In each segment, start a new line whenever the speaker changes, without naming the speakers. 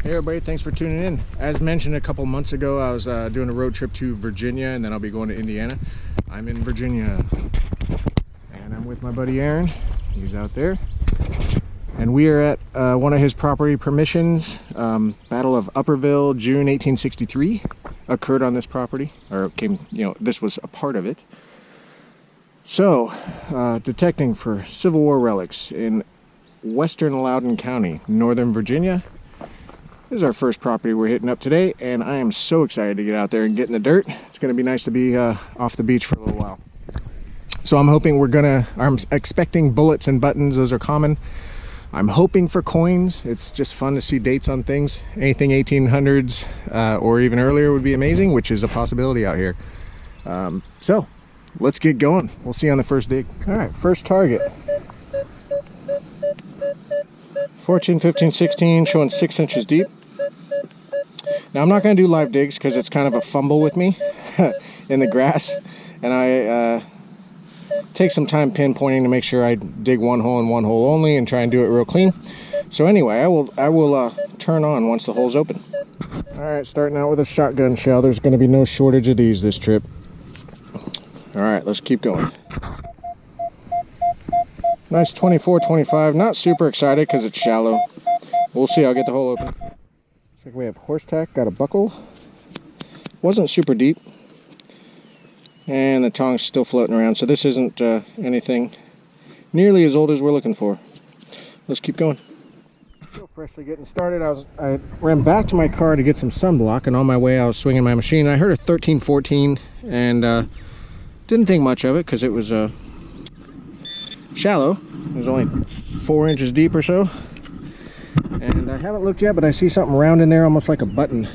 Hey everybody, thanks for tuning in. As mentioned a couple months ago, I was doing a road trip to Virginia, and then I'll be going to Indiana. I'm in Virginia, and I'm with my buddy Aaron. He's out there. And we are at one of his property permissions. Battle of Upperville, June 1863 occurred on this property, or came, this was a part of it. So, detecting for Civil War relics in Western Loudoun County, Northern Virginia. This is our first property we're hitting up today, and I am so excited to get out there and get in the dirt. It's going to be nice to be off the beach for a little while. So I'm hoping I'm expecting bullets and buttons. Those are common. I'm hoping for coins. It's just fun to see dates on things. Anything 1800s or even earlier would be amazing, which is a possibility out here. So let's get going. We'll see you on the first dig. All right, first target. 14, 15, 16, showing 6 inches deep. Now I'm not going to do live digs because it's kind of a fumble with me in the grass, and I take some time pinpointing to make sure I dig one hole and one hole only and try and do it real clean. So anyway, I will turn on once the hole's open. All right, starting out with a shotgun shell. There's going to be no shortage of these this trip. All right, let's keep going. Nice 24, 25. Not super excited because it's shallow. We'll see. I'll get the hole open. Looks like we have horse tack. Got a buckle. Wasn't super deep. And the tong's still floating around. So this isn't anything nearly as old as we're looking for. Let's keep going. Still freshly getting started. I ran back to my car to get some sunblock. And on my way I was swinging my machine. I heard a 13, 14. And didn't think much of it because it was shallow. It was only 4 inches deep or so, and I haven't looked yet, but I see something round in there, almost like a button.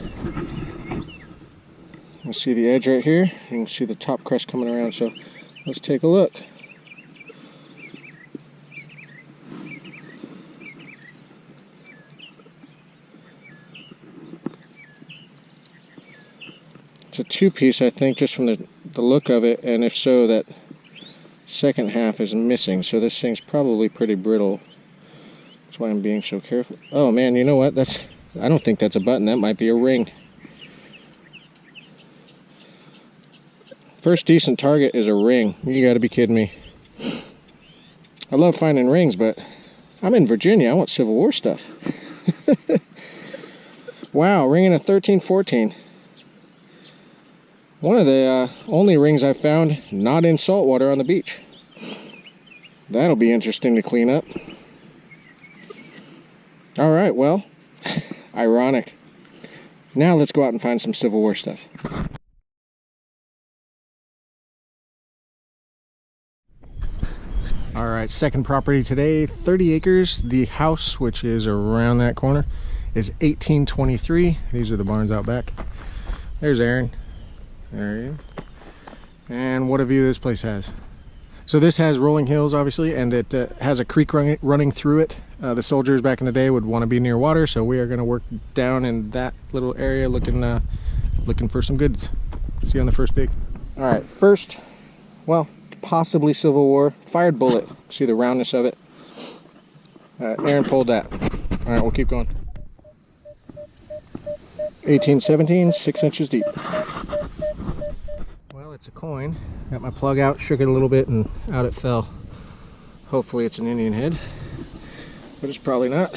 You see the edge right here. You can see the top crest coming around, so let's take a look. It's a two-piece, I think, just from the look of it, and if so, that second half is missing, so this thing's probably pretty brittle. That's why I'm being so careful. Oh man, you know what? I don't think that's a button. That might be a ring. First decent target is a ring. You gotta be kidding me. I love finding rings, but I'm in Virginia. I want Civil War stuff. Wow, ringing a 13, 14. One of the only rings I've found not in saltwater on the beach. That'll be interesting to clean up. All right, well, ironic. Now let's go out and find some Civil War stuff. All right, second property today, 30 acres. The house, which is around that corner, is 1823. These are the barns out back. There's Aaron. There you go. And what a view this place has. So this has rolling hills, obviously, and it has a creek running through it. The soldiers back in the day would want to be near water, so we are going to work down in that little area looking for some goods. See you on the first dig. All right, first, well, possibly Civil War, fired bullet. See the roundness of it? Aaron pulled that. All right, we'll keep going. 1817, 6 inches deep. Well, it's a coin. Got my plug out, shook it a little bit, and out it fell. Hopefully it's an Indian head, but it's probably not.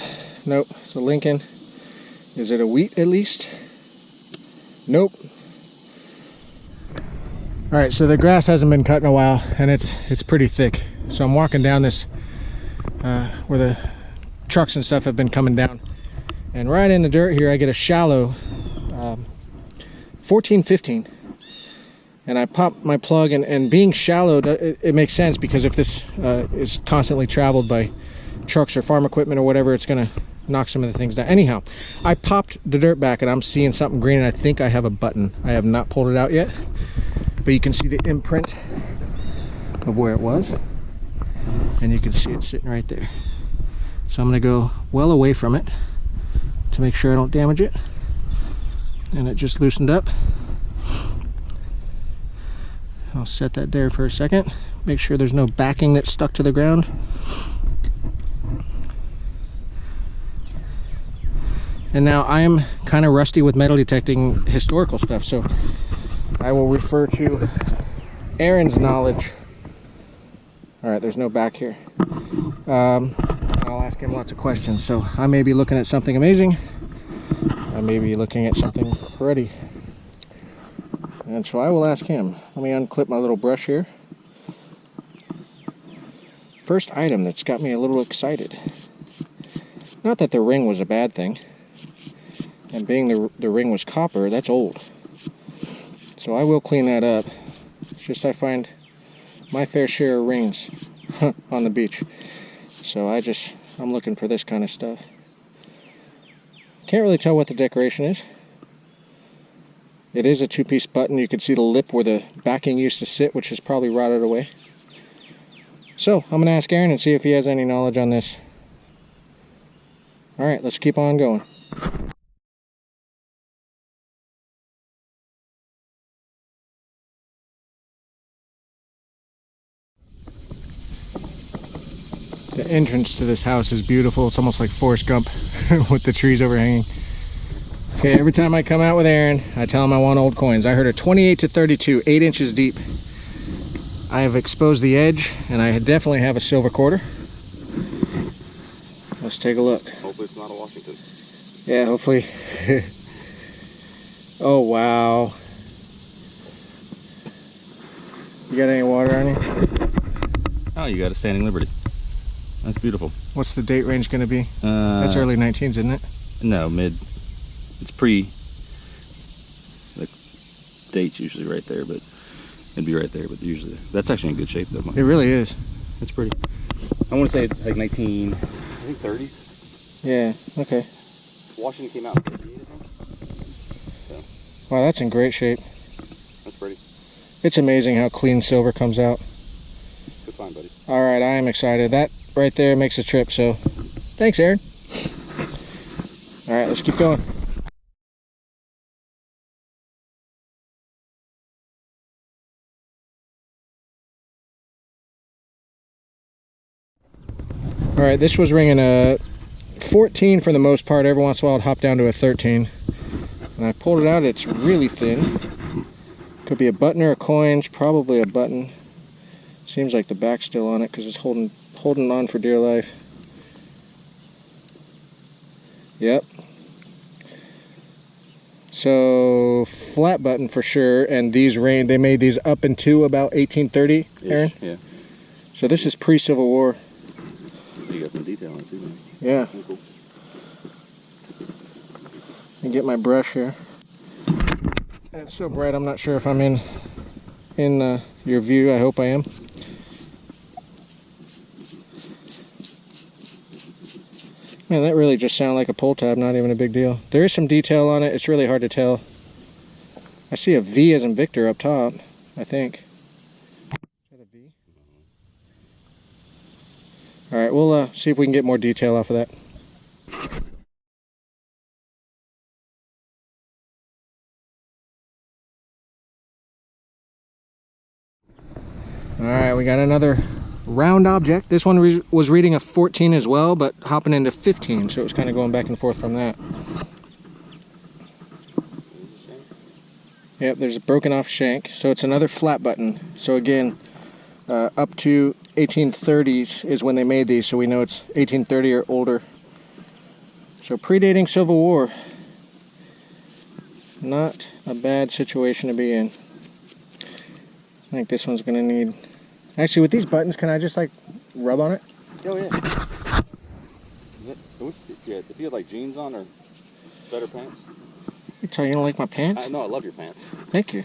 Nope, it's a Lincoln. Is it a wheat at least? Nope. All right, so the grass hasn't been cut in a while, and it's pretty thick. So I'm walking down this where the trucks and stuff have been coming down, and right in the dirt here I get a shallow 14, 15. And I pop my plug, and being shallow, it makes sense, because if this is constantly traveled by trucks or farm equipment or whatever, it's going to knock some of the things down. Anyhow, I popped the dirt back, and I'm seeing something green, and I think I have a button. I have not pulled it out yet, but you can see the imprint of where it was, and you can see it sitting right there. So I'm going to go well away from it to make sure I don't damage it, and it just loosened up. I'll set that there for a second. Make sure there's no backing that's stuck to the ground. And now I am kind of rusty with metal detecting historical stuff, so I will refer to Aaron's knowledge. Alright, there's no back here. I'll ask him lots of questions, so I may be looking at something amazing. I may be looking at something cruddy. And so I will ask him. Let me unclip my little brush here. First item that's got me a little excited. Not that the ring was a bad thing. And being the ring was copper, that's old. So I will clean that up. It's just I find my fair share of rings on the beach. So I'm looking for this kind of stuff. Can't really tell what the decoration is. It is a two-piece button. You can see the lip where the backing used to sit, which is probably rotted away. So I'm going to ask Aaron and see if he has any knowledge on this. Alright, let's keep on going. The entrance to this house is beautiful. It's almost like Forrest Gump with the trees overhanging. Okay, every time I come out with Aaron, I tell him I want old coins. I heard a 28 to 32, 8 inches deep. I have exposed the edge, and I definitely have a silver quarter. Let's take a look.
Hopefully it's not a Washington.
Yeah, hopefully. Oh, wow. You got any water on you?
Oh, you got a Standing Liberty. That's beautiful.
What's the date range going to be? That's early 19s, isn't it?
No, mid. It's pre. The date's usually right there, but it'd be right there. But usually, that's actually in good shape, though.
It really is.
It's pretty. I want to say like 19. I think 30s.
Yeah. Okay.
Washington came out in 58, I think. So.
Wow, that's in great shape.
That's pretty.
It's amazing how clean silver comes out.
Good find, buddy.
All right, I am excited. That right there makes a trip, so thanks, Aaron. All right, let's keep going. All right, this was ringing a 14 for the most part. Every once in a while, I'd hop down to a 13. And I pulled it out. It's really thin. Could be a button or a coin. It's probably a button. Seems like the back's still on it because it's holding on for dear life. Yep. So flat button for sure. And these they made these up into about 1830, Aaron?
Yeah.
So this is pre-Civil War.
You got some detail on it too, man.
Yeah.
Cool.
Let me get my brush here. It's so bright I'm not sure if I'm in your view. I hope I am. Man, that really just sounded like a pull tab, not even a big deal. There is some detail on it. It's really hard to tell. I see a V as in Victor up top, I think. Is that a V? All right, we'll see if we can get more detail off of that. All right, we got another round object. This one was reading a 14 as well, but hopping into 15, so it was kind of going back and forth from that. Yep, there's a broken off shank, so it's another flat button. So again, up to 1830s is when they made these, so we know it's 1830 or older. So predating Civil War. Not a bad situation to be in. I think this one's gonna need... Actually, with these buttons, can I just like rub on it?
Oh yeah. Yeah, if you had like jeans on or better pants.
You tell you don't like my pants?
No, I love your pants.
Thank you.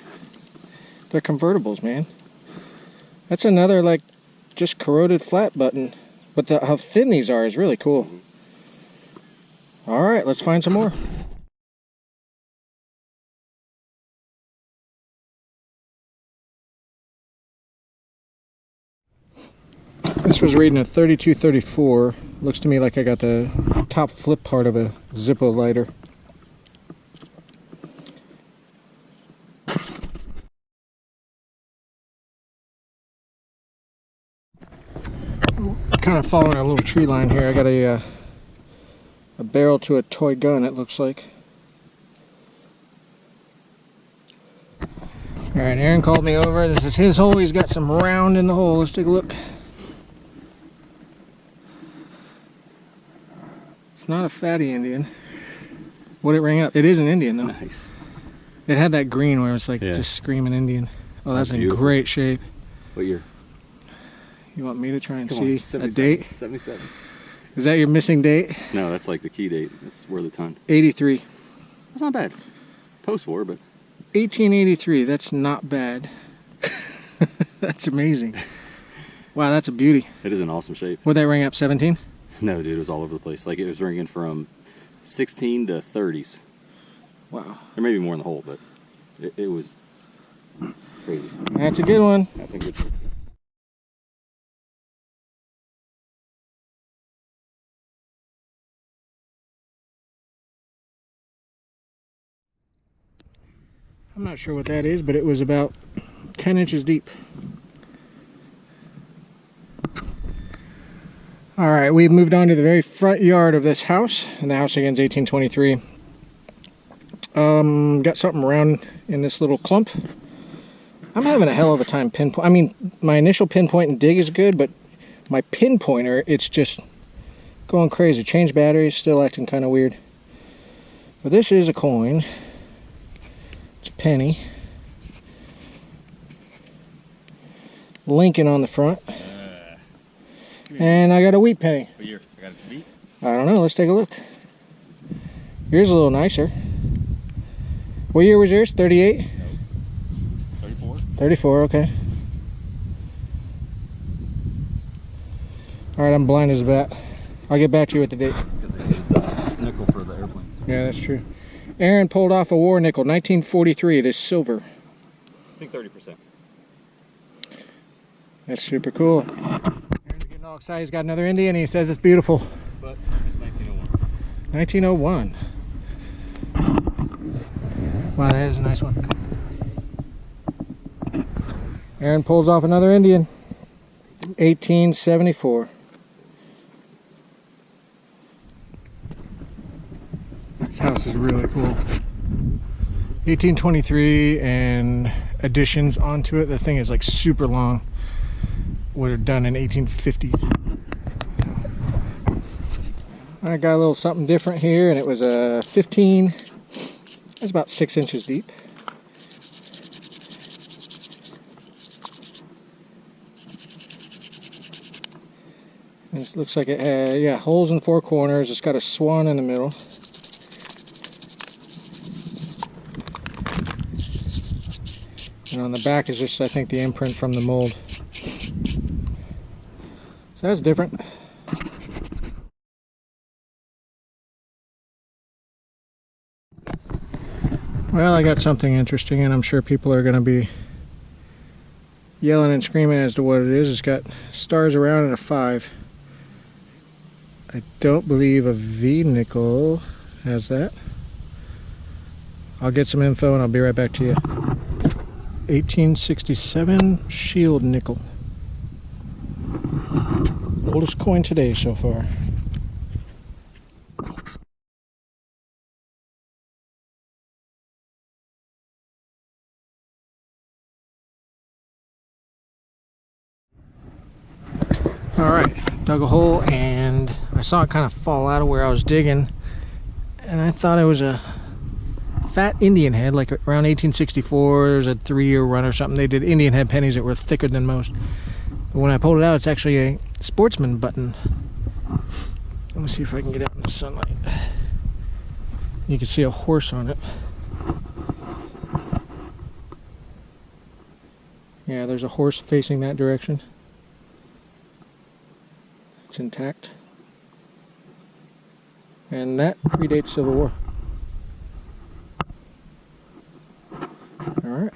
They're convertibles, man. That's another like just corroded flat button, but how thin these are is really cool. Mm-hmm. All right, let's find some more. This was reading a 3234. Looks to me like I got the top flip part of a Zippo lighter. Kind of following a little tree line here. I got a a barrel to a toy gun, it looks like. Alright, Aaron called me over. This is his hole. He's got some round in the hole. Let's take a look. It's not a fatty Indian. What'd it ring up? It is an Indian though.
Nice.
It had that green where it's like just screaming Indian. Oh, that's in great shape.
What year?
You want me to try and
Come
see
on,
a date?
77.
Is that your missing date?
No, that's like the key date. That's worth a ton.
83.
That's not bad. Post-war, but...
1883, that's not bad. That's amazing. Wow, that's a beauty.
It is in awesome shape.
Would that ring up 17?
No, dude, it was all over the place. Like, it was ringing from 16 to 30s.
Wow.
There may be more in the hole, but it was crazy.
That's a good one.
That's a good.
I'm not sure what that is, but it was about 10 inches deep. All right, we've moved on to the very front yard of this house, and the house again is 1823. Got something round in this little clump. I'm having a hell of a time pinpoint. I mean, my initial pinpoint and dig is good, but my pinpointer, it's just going crazy. Changed batteries, still acting kind of weird. But this is a coin. It's a penny. Lincoln on the front. And I got a wheat penny.
What year? I got it beat?
I don't know. Let's take a look. Yours is a little nicer. What year was yours? 38?
No. 34?
34, okay. Alright, I'm blind as a bat. I'll get back to you with the date.
Because they used nickel for the airplanes.
Yeah, that's true. Aaron pulled off a war nickel, 1943. It is silver.
I think 30%.
That's super cool. Aaron's getting all excited. He's got another Indian. He says it's beautiful.
But it's 1901.
1901. Wow, that is a nice one. Aaron pulls off another Indian. 1874. This house is really cool. 1823 and additions onto it. The thing is like super long. Would have done in 1850s. I got a little something different here, and it was a 15. It's about 6 inches deep. This looks like it had, yeah, holes in 4 corners. It's got a swan in the middle. And on the back is just, I think, the imprint from the mold. So that's different. Well, I got something interesting, and I'm sure people are going to be yelling and screaming as to what it is. It's got stars around and a 5. I don't believe a V nickel has that. I'll get some info and I'll be right back to you. 1867 shield nickel. Oldest coin today so far. Alright, dug a hole and I saw it kind of fall out of where I was digging, and I thought it was a fat Indian head, like around 1864. There's a 3-year run or something. They did Indian head pennies that were thicker than most. But when I pulled it out, it's actually a sportsman button. Let me see if I can get out in the sunlight. You can see a horse on it. Yeah, there's a horse facing that direction. It's intact. And that predates Civil War. Alright.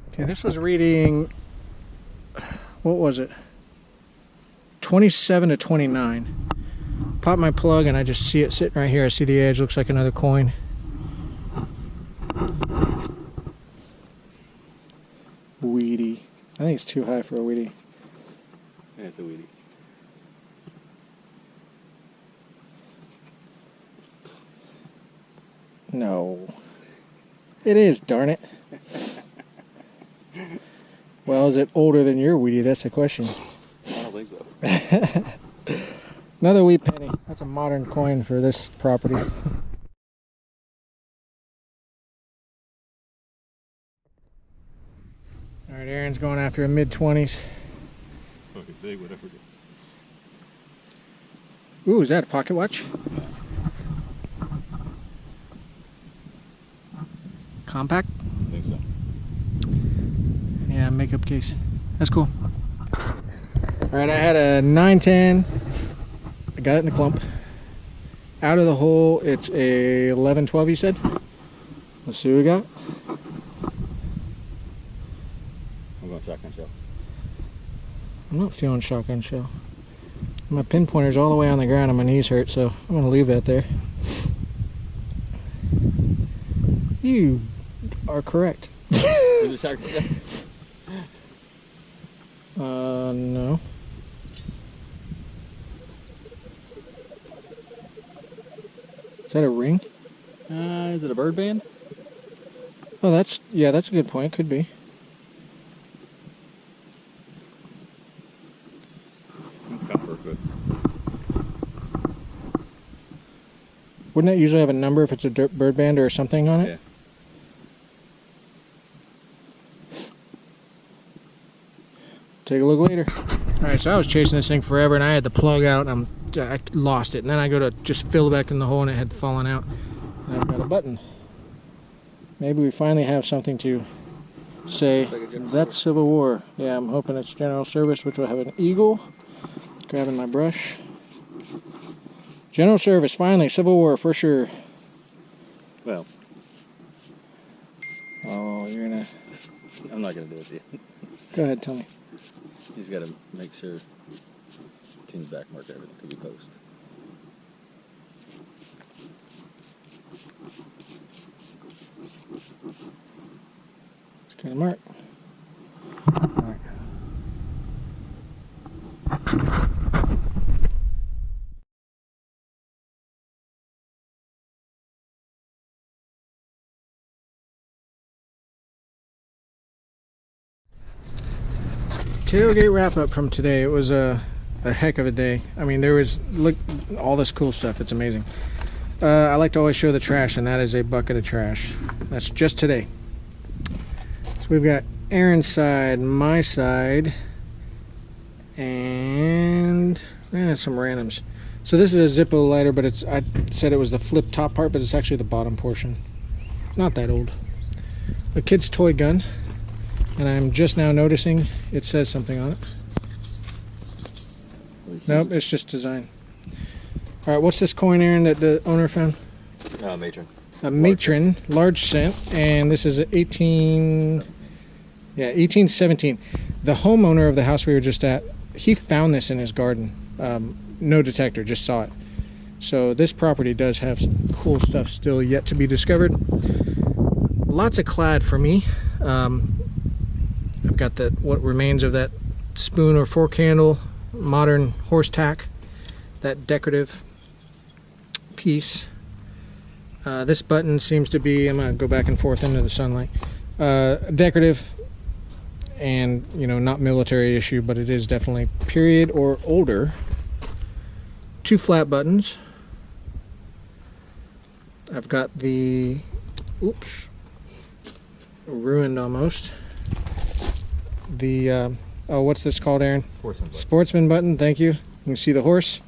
Okay, this was reading, what was it? 27 to 29. Pop my plug and I just see it sitting right here. I see the edge, looks like another coin. think it's too high for a weedy.
Yeah, it's a weedy.
No. It is, darn it. Well, is it older than your weedy? That's the question.
I don't think so.
Another wheat penny. That's a modern coin for this property. Alright, Aaron's going after a mid-20s.
Fucking big, whatever it is.
Ooh, is that a pocket watch? Compact?
I think so.
Yeah, makeup case. That's cool. Alright, I had a 910. I got it in the clump. Out of the hole, it's a 11-12, you said? Let's see what we got.
I'm going shotgun shell.
I'm not feeling shotgun shell. My pinpointer's all the way on the ground and my knees hurt, so I'm going to leave that there. You are correct.
Is it shotgun shell?
No. Is that a ring?
Is it a bird band?
Oh, that's a good point. Could be.
It's copper, but
Wouldn't it usually have a number if it's a bird band or something on it?
yeah.
Take a look later. Alright, so I was chasing this thing forever and I had the plug out and I lost it. And then I go to just fill back in the hole and it had fallen out. And I've got a button. Maybe we finally have something to say. That's Civil War. Yeah, I'm hoping it's General Service, which will have an eagle. Grabbing my brush. General Service, finally, Civil War for sure.
Well,
Oh, you're gonna...
I'm not gonna do it to you.
Go ahead, tell me.
You just gotta make sure King's back mark everything could be post.
It's kind of mark. All right. Tailgate wrap up from today. It was a heck of a day. I mean, there was, look, all this cool stuff. It's amazing. I like to always show the trash, and that is a bucket of trash. That's just today. So we've got Aaron's side, my side, and some randoms. So this is a Zippo lighter, but it's, I said it was the flip top part, but it's actually the bottom portion. Not that old. A kid's toy gun. And I'm just now noticing it says something on it. Nope, it's just design. All right, what's this coin, Aaron, that the owner found?
Matron.
A matron, large cent, and this is 1817. The homeowner of the house we were just at, he found this in his garden. No detector, just saw it. So this property does have some cool stuff still yet to be discovered. Lots of clad for me. I've got what remains of that spoon or fork handle, modern horse tack, that decorative piece. This button seems to be, I'm going to go back and forth into the sunlight, decorative and, you know, not military issue, but it is definitely period or older. 2 flat buttons. I've got the, oops, ruined almost. The oh, what's this called, Aaron?
Sportsman button.
Sportsman button. Thank you. You can see the horse.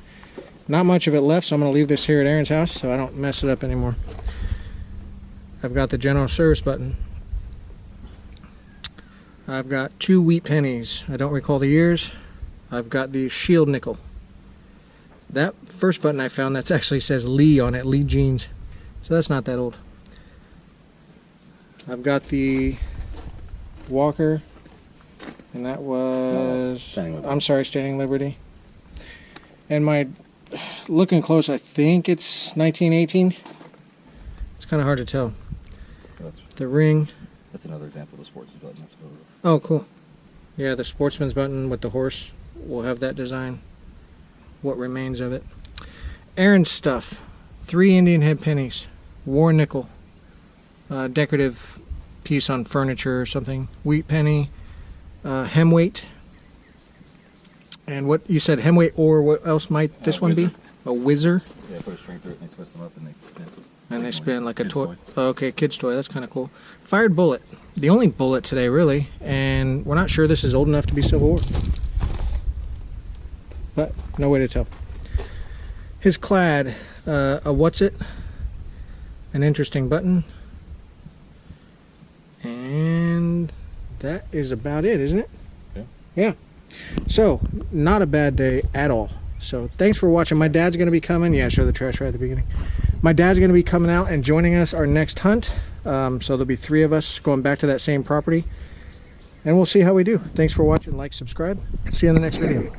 Not much of it left, so I'm going to leave this here at Aaron's house so I don't mess it up anymore. I've got the General Service button. I've got 2 wheat pennies. I don't recall the years. I've got the shield nickel. That first button I found, that actually says Lee on it, Lee Jeans. So that's not that old. I've got the Walker. And that was, I'm sorry, Standing Liberty. And my, looking close, I think it's 1918. It's kind of hard to tell.
That's,
the ring.
That's another example of the sportsman button. That's
Oh, cool. Yeah, the sportsman's button with the horse. We'll have that design. What remains of it. Aaron's stuff. 3 Indian head pennies. War nickel. Decorative piece on furniture or something. Wheat penny. Hem weight. And what you said, hem weight, or what else might this one be? A whizzer.
Yeah, put a string through it and they twist them up and they spin.
And they spin like a toy. Oh, okay, kid's toy. That's kind of cool. Fired bullet. The only bullet today, really. And we're not sure this is old enough to be Civil War. But no way to tell. His clad. A what's it? An interesting button. And that is about it, isn't it?
Yeah.
Yeah. So, not a bad day at all. So, thanks for watching. My dad's going to be coming. Yeah, show the trash right at the beginning. My dad's going to be coming out and joining us our next hunt. So, there'll be 3 of us going back to that same property. And we'll see how we do. Thanks for watching. Like, subscribe. See you in the next video.